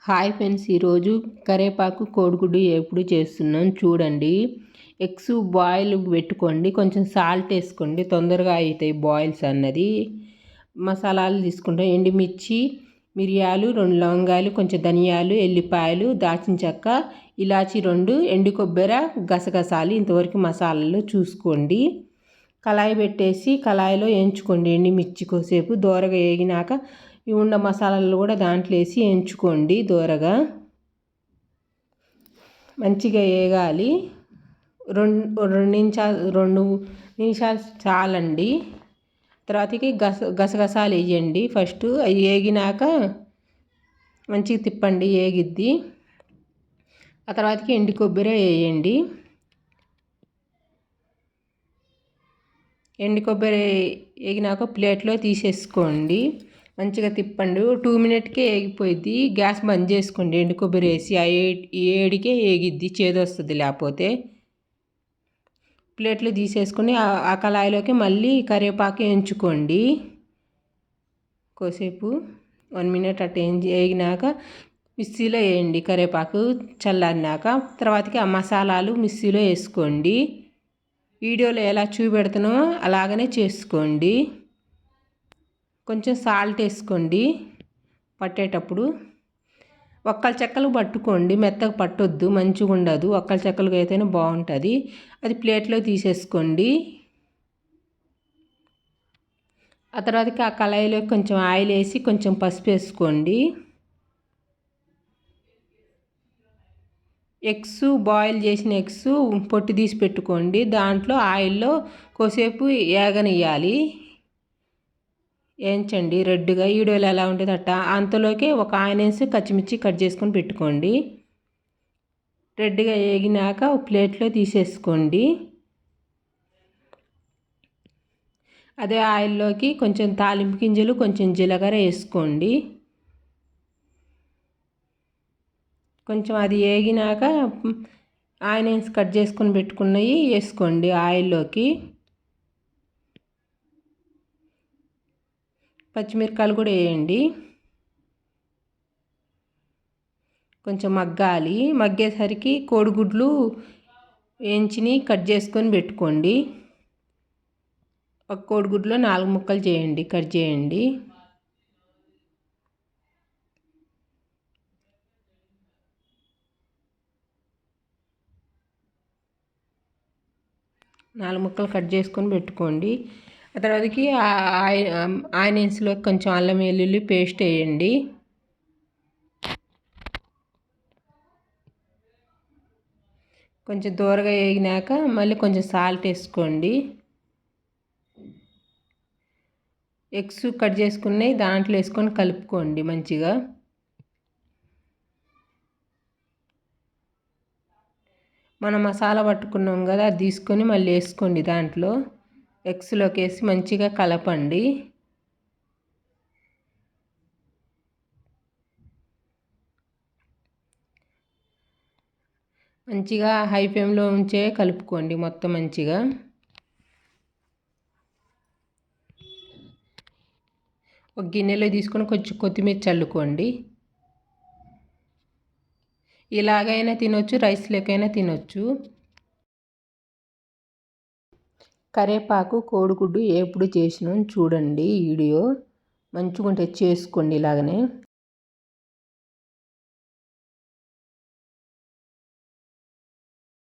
Hi friends, ఈరోజు కరివేపాకు కోడిగుడ్డు ఎప్పుడు చేస్తున్నాను చూడండి. ఎగ్స్ బాయిల్ పెట్టుకోండి, కొంచెం సాల్ట్ వేసుకోండి, తొందరగా అవుతాయి బాయిల్స్ అన్నది. మసాలాలు తీసుకుంటాం, ఎండుమిర్చి, మిరియాలు, 2 లవంగాలు, కొంచెం ధనియాలు, ఎల్లిపాయలు, దాల్చిన చెక్క, ఇలాచి 2, ఎండు కొబ్బరి, గసగసాలు. ఇంతవరకు మసాలాలు చూసుకోండి. కళాయి పెట్టేసి కళాయిలో వేయించుకోండి ఎండుమిర్చి. కొద్దిసేపు దోరగా వేగినాక ఈ ఉన్న మసాలాలు కూడా దాంట్లో వేసి వేయించుకోండి. దోరగా మంచిగా వేగాలి. 2 నిమిషాలు చాలండి. తర్వాతకి గసగసాలు వేయండి. ఫస్ట్ అవి వేగినాక మంచిగా తిప్పండి, వేగిద్ది. ఆ తర్వాతకి ఎండు కొబ్బరి వేయండి. ఎండు కొబ్బరి వేగినాక ప్లేట్లో తీసేసుకోండి. మంచిగా తిప్పండి. 2 మినిట్కే వేగిపోయిద్ది. గ్యాస్ బంద్ చేసుకోండి. ఎండు కొబ్బరి వేసి ఏడికే వేగిద్ది, చేదొస్తుంది లేకపోతే. ప్లేట్లో తీసేసుకొని ఆ కళాయిలోకి మళ్ళీ కరివేపాకు వేయించుకోండి. కోసేపు 1 మినిట్ అట్లా వేగినాక మిక్సీలో వేయండి. కరివేపాకు చల్లారినాక తర్వాతకి ఆ మసాలాలు మిక్సీలో వేసుకోండి. వీడియోలో ఎలా చూపెడుతున్నామో అలాగనే చేసుకోండి. కొంచెం సాల్ట్ వేసుకోండి పట్టేటప్పుడు. ఒక్కలు చెక్కలు పట్టుకోండి, మెత్తగా పట్టొద్దు, మంచిగా ఉండదు. ఒక్కలు చెక్కలుగా అయితేనే బాగుంటుంది. అది ప్లేట్లో తీసేసుకోండి. ఆ తర్వాతకి ఆ కళాయిలో కొంచెం ఆయిల్ వేసి కొంచెం పసుపు వేసుకోండి. ఎగ్స్ బాయిల్ చేసిన ఎగ్స్ పొట్టు తీసి పెట్టుకోండి. దాంట్లో ఆయిల్లో కొద్దిసేపు వేగనియ్యాలి. వేయించండి రెడ్గా. వీడియోలో ఎలా ఉంటుంది అట్ట. అంతలోకి ఒక ఆనియన్స్, పచ్చిమిర్చి కట్ చేసుకొని పెట్టుకోండి. రెడ్గా వేగినాక ఒక ప్లేట్లో తీసేసుకోండి. అదే ఆయిల్లోకి కొంచెం తాలింపు గింజలు, కొంచెం జీలకర్ర వేసుకోండి. కొంచెం అది వేగినాక ఆనియన్స్ కట్ చేసుకొని పెట్టుకున్నవి వేసుకోండి ఆయిల్లోకి. పచ్చిమిరపకాయలు కూడా వేయండి. కొంచెం మగ్గాలి. మగ్గేసరికి కోడిగుడ్లు వేయించిని కట్ చేసుకొని పెట్టుకోండి. ఒక కోడిగుడ్లో 4 ముక్కలు చేయండి, కట్ చేయండి. నాలుగు ముక్కలు కట్ చేసుకొని పెట్టుకోండి. ఆ తర్వాతకి ఆనియన్స్లో కొంచెం అల్లం వెల్లుల్లి పేస్ట్ వేయండి. కొంచెం దూరగా వేగినాక మళ్ళీ కొంచెం సాల్ట్ వేసుకోండి. ఎగ్స్ కట్ చేసుకున్నవి దాంట్లో వేసుకొని కలుపుకోండి మంచిగా. మనం మసాలా పట్టుకున్నాం కదా, అది తీసుకొని మళ్ళీ వేసుకోండి దాంట్లో. ఎగ్స్లోకి వేసి మంచిగా కలపండి. మంచిగా హై ఫ్లేమ్లో ఉంచే కలుపుకోండి మొత్తం మంచిగా. ఒక గిన్నెలో తీసుకొని కొంచెం కొత్తిమీర చల్లుకోండి. ఇలాగైనా తినొచ్చు, రైస్లోకైనా తినొచ్చు. కరివేపాకు కోడిగుడ్డు ఎప్పుడు చేసినాం చూడండి. వీడియో మంచిగా ఉంటే చేసుకోండి ఇలాగనే.